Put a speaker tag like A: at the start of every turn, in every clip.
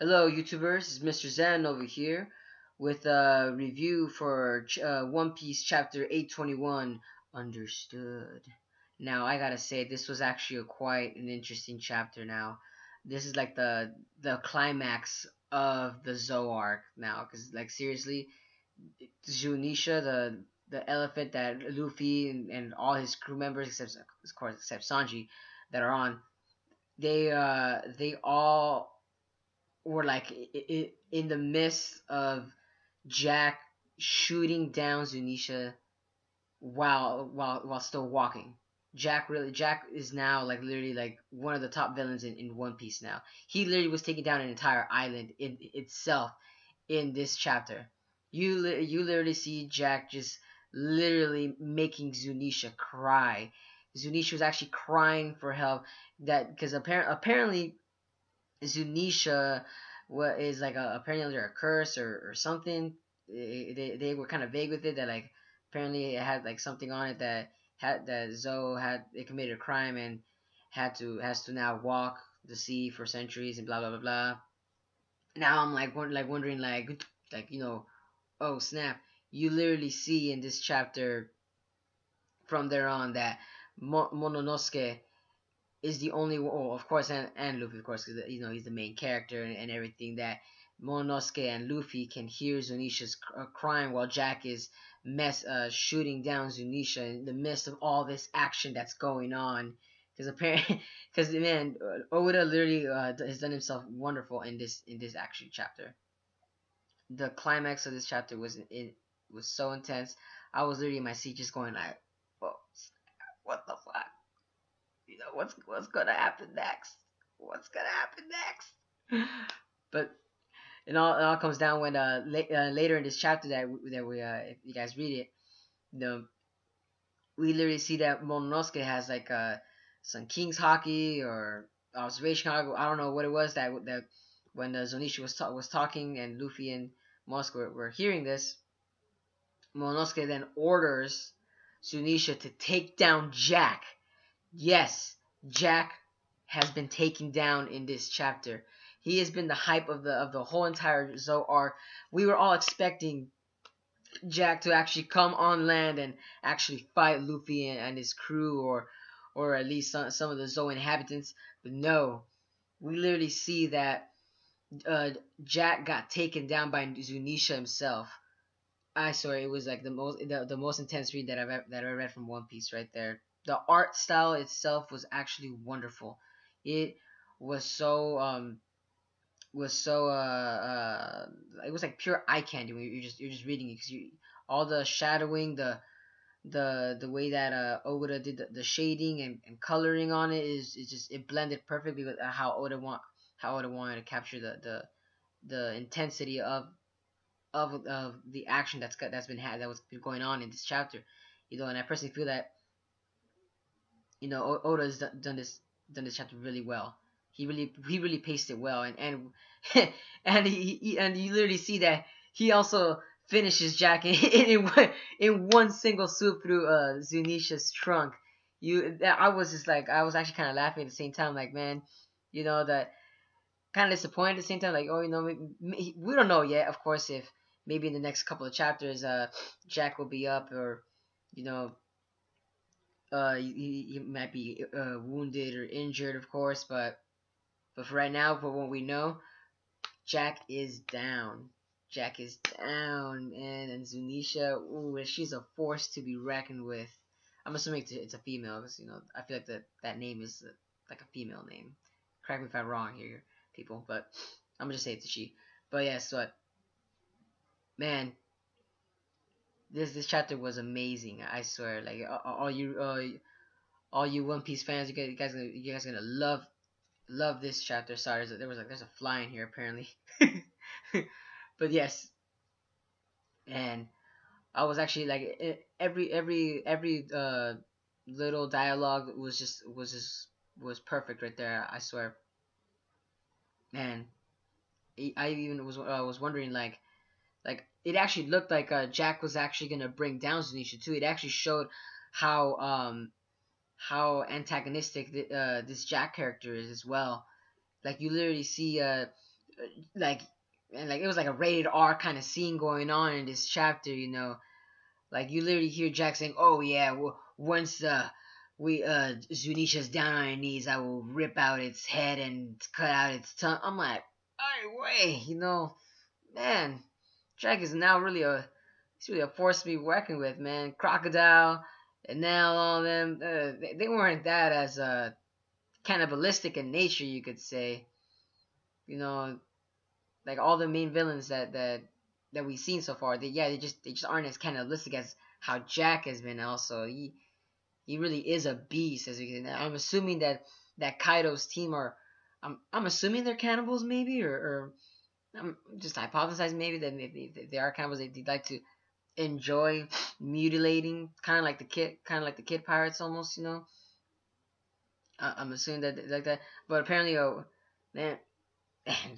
A: Hello, YouTubers. It's Mr. Zen over here with a review for One Piece Chapter 821 Understood. Now, I gotta say, this was actually quite an interesting chapter now. This is like the climax of the Zoe arc now, because, like, seriously, Zunisha, the elephant that Luffy and all his crew members, except, of course, except Sanji, that are on, they all were like in the midst of Jack shooting down Zunisha while still walking. Jack is now like literally like one of the top villains in One Piece now. He literally was taking down an entire island in itself in this chapter. You literally see Jack just literally making Zunisha cry. Zunisha was actually crying for help that because apparently Zunisha what is like apparently under a curse or something. They were kind of vague with it that like apparently it had like something on it that Zoe had it committed a crime and has to now walk the sea for centuries and blah blah blah blah. Now I'm wondering oh snap, you literally see in this chapter from there on that Mononosuke is the only oh, of course, and Luffy, of course, because he's the main character and everything. That Mononosuke and Luffy can hear Zunisha's crying while Jack is shooting down Zunisha in the midst of all this action that's going on. Because apparently, because man, Oda literally has done himself wonderful in this action chapter. The climax of this chapter was so intense. I was literally in my seat just going like, "Whoa, what the fuck? What's gonna happen next? What's gonna happen next?" But it all comes down when later in this chapter that we if you guys read it, the we literally see that Momonosuke has like some King's Hockey or observation hockey. I don't know what it was that when Zonisha was talking and Luffy and Momonosuke were hearing this. Momonosuke then orders Zunisha to take down Jack. Yes, Jack has been taken down in this chapter. He has been the hype of the whole entire Zoe arc. We were all expecting Jack to actually come on land and actually fight Luffy and his crew, or at least some of the Zoe inhabitants. But no, we literally see that uh, Jack got taken down by Zunisha himself. I swear it was like the most intense read that I read from One Piece right there. The art style itself was actually wonderful. It was so it was like pure eye candy when you're just reading it because you all the shadowing the way that Oda did the shading and coloring on it is just it blended perfectly with how Oda wanted to capture the intensity of the action that was been going on in this chapter, and I personally feel that Oda's done this chapter really well. He really paced it well, and and you literally see that he also finishes Jack in one single swoop through Zunisha's trunk. I was just like I was actually kind of laughing at the same time, like man, that kind of disappointed at the same time. Like, oh, we don't know yet. Of course, if maybe in the next couple of chapters, Jack will be up, or you know, he might be wounded or injured, of course. But for right now, for what we know, Jack is down. Jack is down, and Zunisha, ooh, she's a force to be reckoned with. I'm assuming it's a female because I feel like that name is like a female name. Correct me if I'm wrong here, people, but I'm gonna just say it's a she. But yeah, so man, this chapter was amazing. I swear, like all you One Piece fans, you guys gonna love this chapter. Sorry, there's a fly in here apparently, but yes, and I was actually like every little dialogue was perfect right there. I swear, man. I even was wondering like it actually looked like Jack was actually gonna bring down Zunisha too. It actually showed how antagonistic this Jack character is as well. Like you literally see like, and like it was like a rated R kind of scene going on in this chapter, you know. Like you literally hear Jack saying, "Oh yeah, well, once we Zunisha's down on her knees, I will rip out its head and cut out its tongue." I'm like, "Hey, wait, you know, man, Jack is now really a he's really a force to be working with, man. Crocodile and now all of them, they weren't that as cannibalistic in nature, you could say. You know, like all the main villains that we've seen so far, they just aren't as cannibalistic as how Jack has been. Also, he really is a beast. As you can, I'm assuming that Kaido's team are, I'm assuming they're cannibals, maybe, or I'm just hypothesizing maybe that if they are cannibals, they'd like to enjoy mutilating, kind of like the kid pirates, almost, you know. I'm assuming that like that, but apparently, man,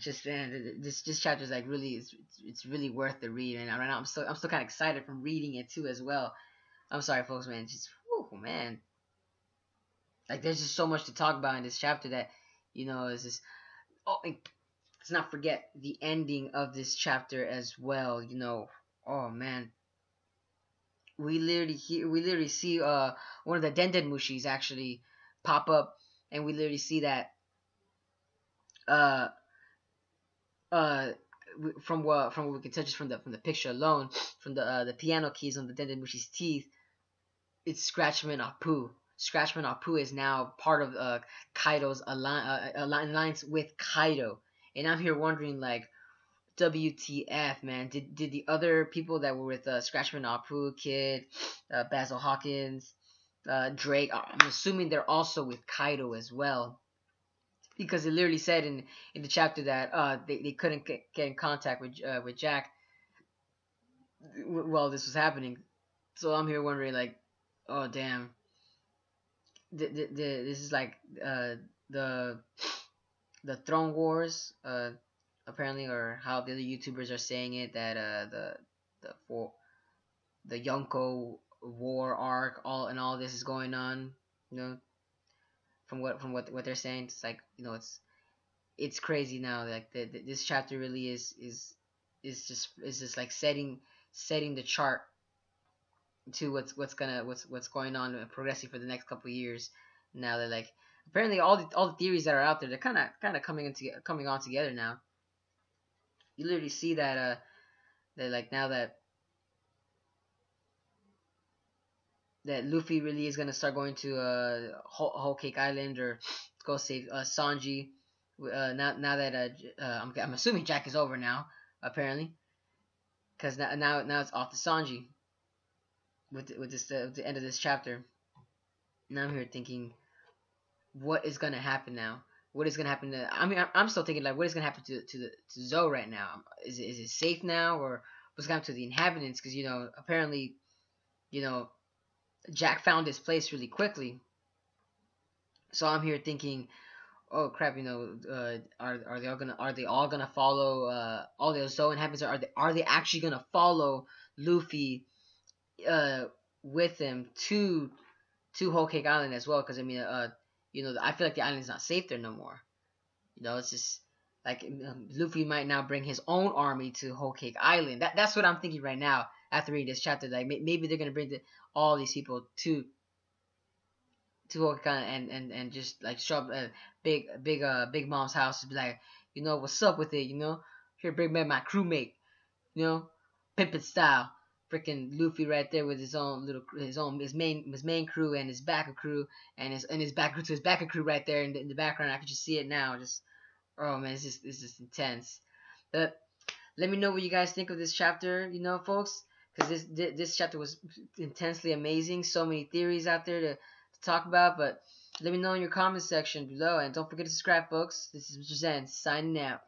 A: just man, this chapter is like really it's really worth the read, and right now I'm still kind of excited from reading it too as well. I'm sorry, folks, man. Just whew, man, like there's just so much to talk about in this chapter that is just oh, and let's not forget the ending of this chapter as well. Oh man, we literally see one of the Denden Mushis actually pop up, and we literally see that uh uh from what we can tell just from the picture alone, from the piano keys on the Denden Mushi's teeth, it's Scratchman Apu. Scratchman Apu is now part of Kaido's alliance with Kaido, and I'm here wondering like, WTF, man? Did the other people that were with Scratchman Apu, Kid, Basil Hawkins, Drake? I'm assuming they're also with Kaido as well, because it literally said in the chapter that they couldn't get in contact with Jack while this was happening. So I'm here wondering like, oh damn, this is like the the Throne Wars, apparently, or how the other YouTubers are saying it, that the for the Yonko war arc, all this is going on. You know, from what they're saying, it's like, it's crazy now. Like this chapter really is just like setting the chart to what's going on and progressing for the next couple of years. Now that, like, apparently all the theories that are out there, they're kind of coming on together now. You literally see that like now that Luffy really is gonna start going to Whole Cake Island, or go save Sanji. Now that I'm assuming Jack is over now, apparently, because now it's off to Sanji with the end of this chapter. Now I'm here thinking, what is gonna happen now? What is gonna happen to? I mean, I'm still thinking like, what is gonna happen to Zoe right now? Is it safe now, or what's gonna happen to the inhabitants? Because apparently, you know Jack found his place really quickly. So I'm here thinking, oh crap, are they all gonna follow all the Zoe inhabitants? Are they actually gonna follow Luffy uh with him to Whole Cake Island as well? Because I mean, I feel like the island is not safe there no more. It's just like, Luffy might now bring his own army to Whole Cake Island. That's what I'm thinking right now after reading this chapter. Like, maybe they're gonna bring all these people to Whole Cake Island, and just like show up at Big Mom's house and be like, what's up with it? Here, bring back my crewmate. Pimpin' style. Freaking Luffy right there with his main crew and his backer crew, and his backer crew to his backer crew right there in the background. I can just see it now. Just, oh man, it's just intense. But let me know what you guys think of this chapter, folks, because this chapter was intensely amazing. So many theories out there to talk about, but let me know in your comment section below, and don't forget to subscribe, folks. This is Mr. Zen signing out.